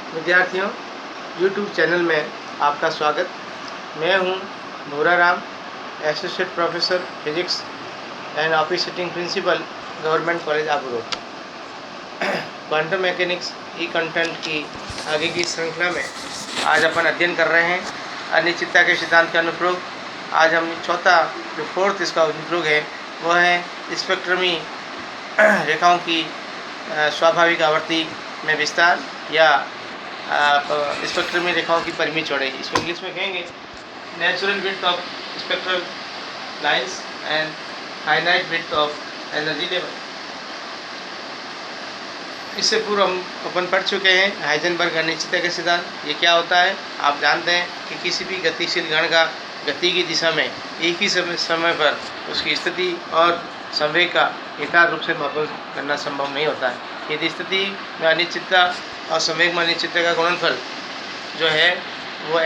विद्यार्थियों, YouTube channel में आपका स्वागत। मैं हूं Bhura Ram, associate professor physics and officiating principal, government college Abu. Quantum mechanics e content की आगे की श्रृंखला में आज अपन अध्ययन कर रहे हैं अनिश्चितता के सिद्धांत का अनुप्रयोग। आज हम चौथा जो फोर्थ इसका अनुप्रयोग है वो है स्पेक्ट्रमी रेखाओं की स्वाभाविक आवर्ती में विस्तार या स्पेक्ट्रमी रेखाओं की परिमित चौड़ाई। इसको इंग्लिश में कहेंगे natural width of spectral lines and finite width of energy level. इससे पूर्व हम अपन पढ़ चुके हैं हाइजेनबर्ग अनिश्चितता के सिद्धांत। ये क्या होता है आप जानते हैं कि किसी भी गतिशील कण का गति की दिशा में एक ही समय पर उसकी स्थिति और संवेग का यथार्थ रूप से मापन करना संभव नहीं होता है। यदि स्थिति में अनिश्चितता और संवेग में अनिश्चितता का गुणनफल जो है वो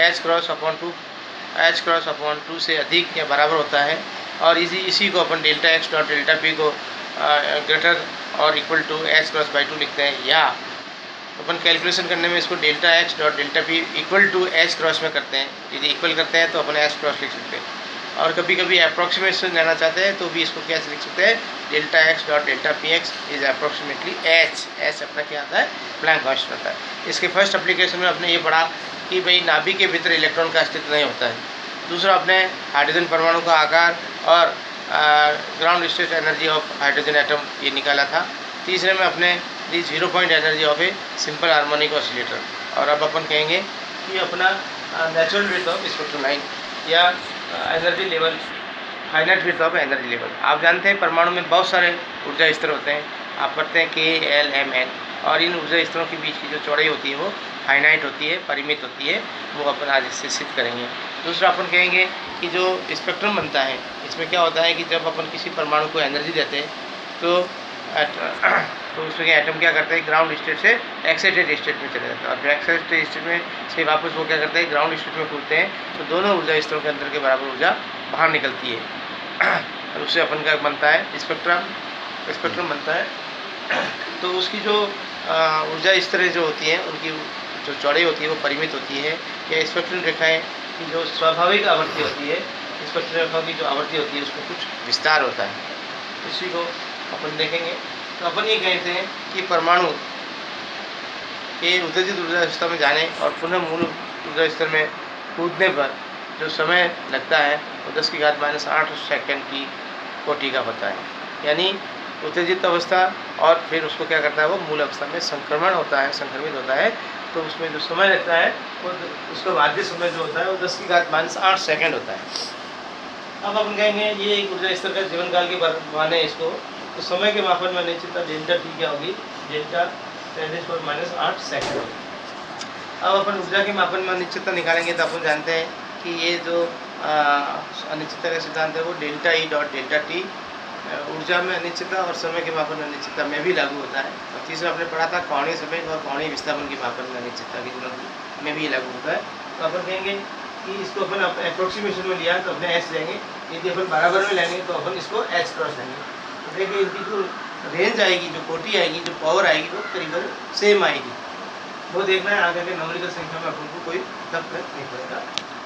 h×2 से अधिक या बराबर होता है और इसी को अपन delta x dot delta p को greater or equal to h×2 लिखते हैं, या अपन कैलकुलेशन करने में इसको delta x dot delta p equal to h× में करते हैं। यदि इक्वल करते हैं तो अपन h× लिख सकते हैं और कभी कभी अप्रॉक्सीमेशन लेना चाहते हैं तो भी इसको कैसे लिख सकते हैं, delta x dot delta P x is approximately H अपना क्या आता है, प्लैंक कांस्टेंट होता है। इसके फर्स्ट एप्लीकेशन में आपने ये पढ़ा कि भाई नाभिक के भीतर इलेक्ट्रॉन का अस्तित्व नहीं होता है। दूसरा आपने हाइड्रोजन परमाणु का आकार और ground state energy of hydrogen atom ये निकाला था। तीसरे में अपने the 0 point energy of a simple harmonic oscillator. और अब अपन कहेंगे कि अपना natural width of spectrum line या energy level, finite width of energy level. आप जानते हैं परमाणु में बहुत सारे ऊर्जा स्तर होते हैं। आप पढ़ते हैं K, L, M, N, और इन ऊर्जा स्तरों के बीच की जो चौड़ाई होती है वो फाइनाइट होती है, परिमित होती है। वो अपन आज इससे सिद्ध करेंगे। दूसरा अपन कहेंगे कि जो स्पेक्ट्रम बनता है इसमें क्या होता है कि जब अपन किसी परमाणु को एनर्जी देते हैं तो उसमें एटम क्या करते हैं, ग्राउंड स्टेट से एक्साइटेड स्टेट में चले जाते हैं और फिर एक्साइटेड स्टेट में से वापस वो क्या करते हैं, ग्राउंड स्टेट में कूदते हैं। तो दोनों ऊर्जा स्तरों के अंदर के बराबर ऊर्जा बाहर निकलती है और उससे अपन का बनता है स्पेक्ट्रम बनता है। तो उसकी जो ऊर्जा स्तरें जो होती हैं उनकी जो चौड़ाई होती है वो परिमित होती है। या स्पेक्ट्रम रेखाएँ की जो स्वाभाविक आवृत्ति होती है, स्पेक्ट्रम रेखाओं की जो आवृत्ति होती है उसमें कुछ विस्तार होता है। इसी को अपन देखेंगे। तो अपन ये कहते हैं कि परमाणु के उत्तेजित ऊर्जा स्तर में जाने और पुनः मूल ऊर्जा स्तर में कूदने पर जो समय लगता है वो 10⁻⁸ सेकंड की कोटि का होता है। यानी उत्तेजित अवस्था और फिर उसको क्या करता है, वो मूल अवस्था में संक्रमित होता है। तो उसमें जो समय लगता है वो उसका बाध्य समय जो होता है वो 10⁻⁸ सेकंड होता है। अब अपन कहेंगे ये एक ऊर्जा स्तर का जीवन काल के माने इसको, तो समय के मापन में अनिश्चितता डेल्टा टी क्या होगी, डेल्टा 10⁻⁸ सेकंड होगी। अब अपन ऊर्जा के मापन में अनिश्चितता निकालेंगे तो अपन जानते हैं कि ये जो अनिश्चितता का सिद्धांत है वो delta E dot delta T ऊर्जा में अनिश्चितता और समय के मापन में अनिश्चितता में भी लागू होता है। और तीसरा आपने पढ़ा था कोणीय संवेग और कोणीय विस्थापन के मापन में अनिश्चितता की में भी लागू होता है। तो अपन कहेंगे कि इसको अपन अप्रोक्सीमेशन में लिया तो अपने एच लेंगे, यदि अपन बराबर में लेंगे तो अपन इसको h× लेंगे। तो देखिए इनकी जो रेंज आएगी, जो कोटि आएगी, जो पावर आएगी वो करीबन सेम आएगी। वो देखना है आगे के नंबरिकल संख्या में अपन को कोई फर्क नहीं पड़ेगा।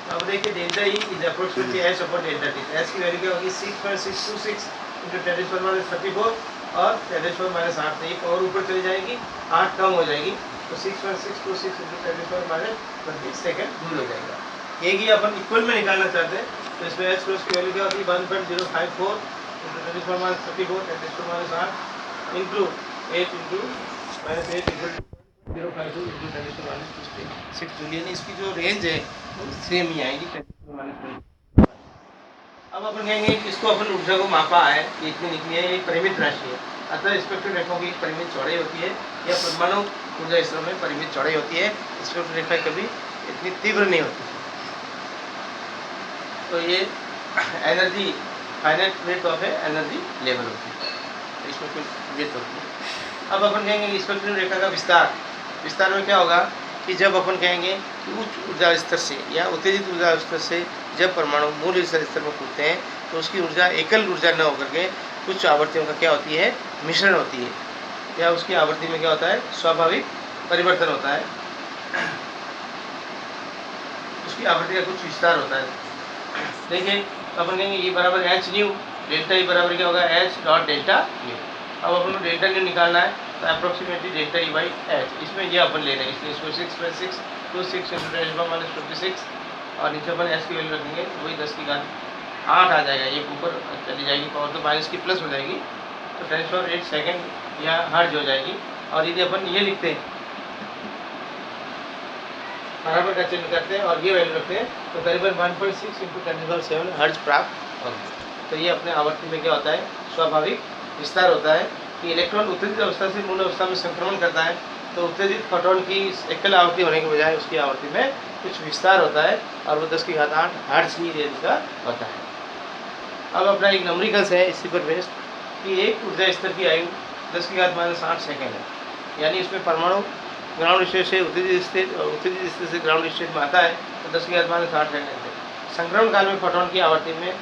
तो अब देखिए डेल्टा ई इज अप्रोक्सीमेटली h/डेल्टा टी। एच की वैल्यू क्या होगी 6.626 × 10⁻34 और 10⁻8 से ये पावर ऊपर चली जाएगी, 8 कम हो जाएगी तो 6.626 × 10⁻20 सेकंड दूर हो जाएगा। एक ही अपन इक्वल में निकालना चाहते हैं तो इसमें h+ की वैल्यू क्या होगी 1.054 × 10⁻34 10⁻8 इंटू 8 × -8 = 052 × 10⁻6 जूल। यानी इसकी जो रेंज है वो सेम ही आएगी 10⁻20। अब अपन कहेंगे कि इसको अपन ऊर्जा को मापा है कि इतनी निकली है, ये परिमित राशि है। अतः स्पेक्ट्रम रेखाओं की परिमित चौड़ाई होती है या परमाणु ऊर्जा स्तरों में परिमित चौड़ाई होती है। स्पेक्ट्रम रेखा कभी इतनी तीव्र नहीं होती। तो ये energy finite width of energy level होती है, इसमें कुछ विड्थ होती है। अब अपन कहेंगे कि स्पेक्ट्रम रेखा का विस्तार में क्या होगा कि जब अपन कहेंगे कि उच्च ऊर्जा स्तर से या उत्तेजित ऊर्जा स्तर से जब परमाणु मूल ऊर्जा स्तर में कूदते हैं तो उसकी ऊर्जा एकल ऊर्जा न होकर के कुछ आवृत्तियों का क्या होती है, मिश्रण होती है, या उसकी आवृत्ति में क्या होता है, स्वाभाविक परिवर्तन होता है। उसकी आवृत्ति का कुछ विस्तार होता है। देखिए अपन कहेंगे ये बराबर एच न्यू, डेल्टा ई बराबर क्या होगा एच डॉट डेल्टा न्यू। अब अपन को डेल्टा न्यू निकालना है तो approximately delta E by H, इसमें ये अपन ले रहे हैं, इसलिए इसको 6 + 6 तो 6 × 10⁻56 और नीचे अपन एच की वैल्यू रखेंगे तो वही 10⁸ आ जाएगा। ये ऊपर चली जाएगी पावर तो माइनस की प्लस हो जाएगी, तो 10⁸ सेकेंड या हर्ज हो जाएगी। और यदि अपन ये लिखते हैं बराबर का चिन्ह करते हैं और ये वैल्यू रखते हैं तो करीबन 1.6 × 10⁷ हर्ज प्राप्त होगा। तो ये अपने आवर्ती में क्या होता है, स्वाभाविक विस्तार होता है कि इलेक्ट्रॉन उत्तेजित अवस्था से मूल अवस्था में संक्रमण करता है, तो उत्तेजित फोटोन की एकल आवृत्ति होने के बजाय उसकी आवृत्ति में कुछ विस्तार होता है और वो 10⁸ हर्ज की रेंज का होता है। अब अपना एक न्यूमेरिकल्स है इसी पर बेस्ड कि एक ऊर्जा स्तर की आयु 10⁻⁸ सेकेंड है, यानी इसमें परमाणु ग्राउंड स्टेट से उत्तेजित स्टेट से ग्राउंड स्टेट में आता है तो 10⁻⁷ सेकेंड है। संक्रमण काल में फोटोन की आवृत्ति में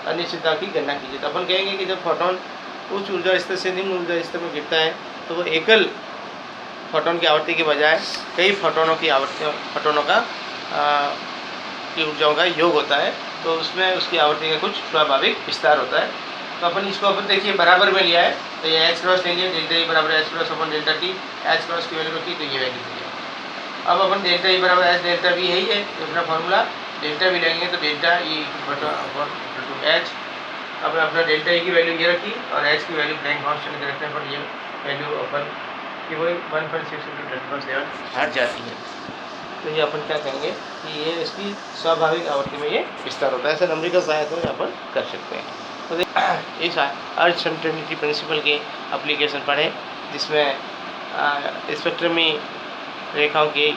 अनिश्चितता की गणना कीजिए। तो अपन कहेंगे कि जब फोटोन उच्च ऊर्जा स्तर से निम्न ऊर्जा स्तर में गिरता है तो वो एकल फोटोन की आवृत्ति के बजाय कई फोटोनों का की ऊर्जाओं का योग होता है, तो उसमें उसकी आवृत्ति का कुछ स्वाभाविक विस्तार होता है। तो अपन इसको अपन देखिए बराबर में लिया है, तो ये एच क्रॉस ले लिया, डेल्टा ई बराबर एच क्रॉस अपन डेल्टा टी, एच क्रॉस की वैल्यू रखी तो ये वैल्यू दी है। अब अपन डेल्टा ई बराबर एच डेल्टा वी यही है अपना फॉर्मूला, डेल्टा वी लेंगे तो डेल्टा ई टू एच। अब अपना डेल्टा ई की वैल्यू ये रखी और एच की वैल्यू प्लैंक कांस्टेंट के रखने पर ये वैल्यू अपन की वही 1.6 × 10⁷ हट जाती है। तो ये अपन क्या कहेंगे कि ये इसकी स्वाभाविक आवृत्ति में ये विस्तार होता है। ऐसे न्यूमेरिकल सहायता में अपन कर सकते हैं। तो इस अनसर्टेनिटी प्रिंसिपल के एप्लीकेशन पढ़ें, जिसमें स्पेक्ट्रमी रेखाओं की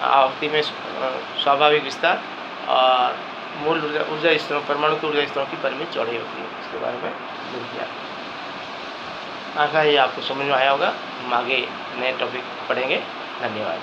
आवृत्ति में स्वाभाविक विस्तार और मूल ऊर्जा स्तरों परमाणु की ऊर्जा स्तरों की परिमित चौड़ाई होती है, इसके बारे में दूर किया। आशा ये आपको समझ में आया होगा। हम आगे नए टॉपिक पढ़ेंगे। धन्यवाद।